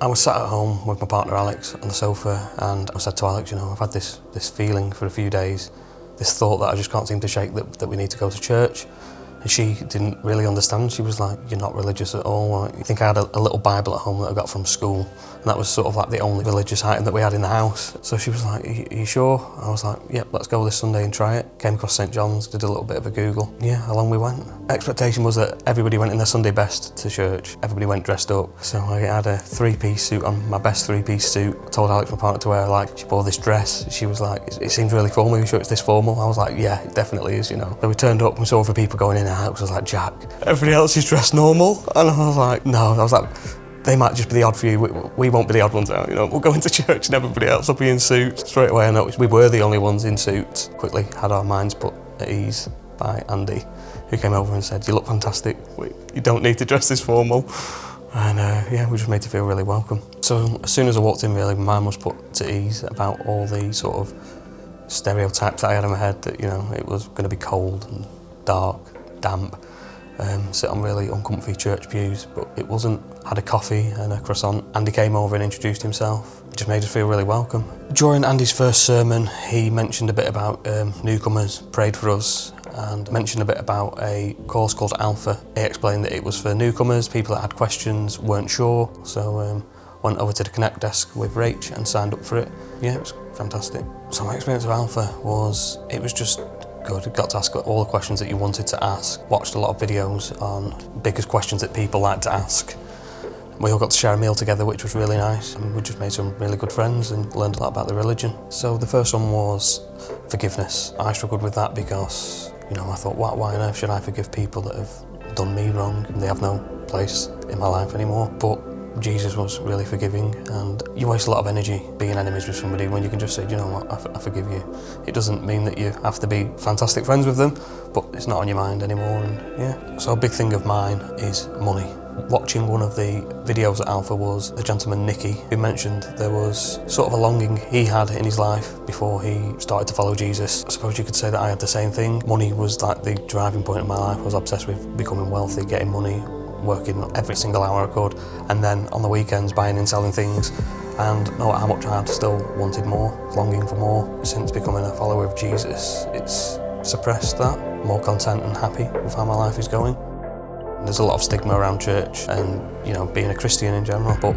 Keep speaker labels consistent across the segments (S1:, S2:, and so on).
S1: I was sat at home with my partner Alex on the sofa, and I said to Alex, I've had this feeling for a few days, this thought that I just can't seem to shake, that we need to go to church. And she didn't really understand. She was like, "You're not religious at all." I think I had a little Bible at home that I got from school, and that was sort of like the only religious item that we had in the house. So she was like, "Are you sure?" I was like, "Yep, let's go this Sunday and try it." Came across St John's, did a little bit of a Google. Yeah, along we went. Expectation was that everybody went in their Sunday best to church. Everybody went dressed up. So I had a three-piece suit on, my best three-piece suit. I told Alex, my partner, to wear, she wore this dress. She was like, "It seems really formal. Are you sure it's this formal?" I was like, "Yeah, it definitely is, So we turned up and we saw other people going in and out. I was like, "Jack, everybody else is dressed normal." And I was like, "No," I was like, "They might just be the odd few, we won't be the odd ones out, we'll go into church and everybody else will be in suits." Straight away I noticed we were the only ones in suits. Quickly had our minds put at ease by Andy, who came over and said, "You look fantastic, you don't need to dress this formal." And we just made to feel really welcome. So as soon as I walked in, really, my mind was put to ease about all the sort of stereotypes that I had in my head, that it was going to be cold and dark, damp, sit on really uncomfy church pews, but it wasn't. Had a coffee and a croissant. Andy came over and introduced himself. It just made us feel really welcome. During Andy's first sermon, he mentioned a bit about newcomers, prayed for us, and mentioned a bit about a course called Alpha. He explained that it was for newcomers, people that had questions, weren't sure, so went over to the Connect desk with Rach and signed up for it. Yeah, it was fantastic. So my experience of Alpha was, it was just good. I got to ask all the questions that you wanted to ask. Watched a lot of videos on biggest questions that people like to ask. We all got to share a meal together, which was really nice, and we just made some really good friends and learned a lot about the religion. So the first one was forgiveness. I struggled with that because, I thought, why on earth should I forgive people that have done me wrong? They have no place in my life anymore. But Jesus was really forgiving, and you waste a lot of energy being enemies with somebody when you can just say, "You know what, I forgive you." It doesn't mean that you have to be fantastic friends with them, but it's not on your mind anymore. And so a big thing of mine is money. Watching one of the videos at Alpha was a gentleman, Nicky, who mentioned there was sort of a longing he had in his life before he started to follow Jesus. I suppose you could say that I had the same thing. Money was like the driving point of my life. I was obsessed with becoming wealthy, getting money, working every single hour I could, and then on the weekends buying and selling things. And no matter how much I had, still wanted more, longing for more. Since becoming a follower of Jesus, it's suppressed that. More content and happy with how my life is going. There's a lot of stigma around church and, being a Christian in general, but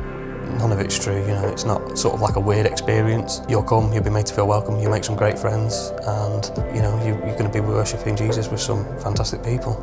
S1: none of it's true. It's not sort of like a weird experience. You'll come, you'll be made to feel welcome, you'll make some great friends, and, you're going to be worshipping Jesus with some fantastic people.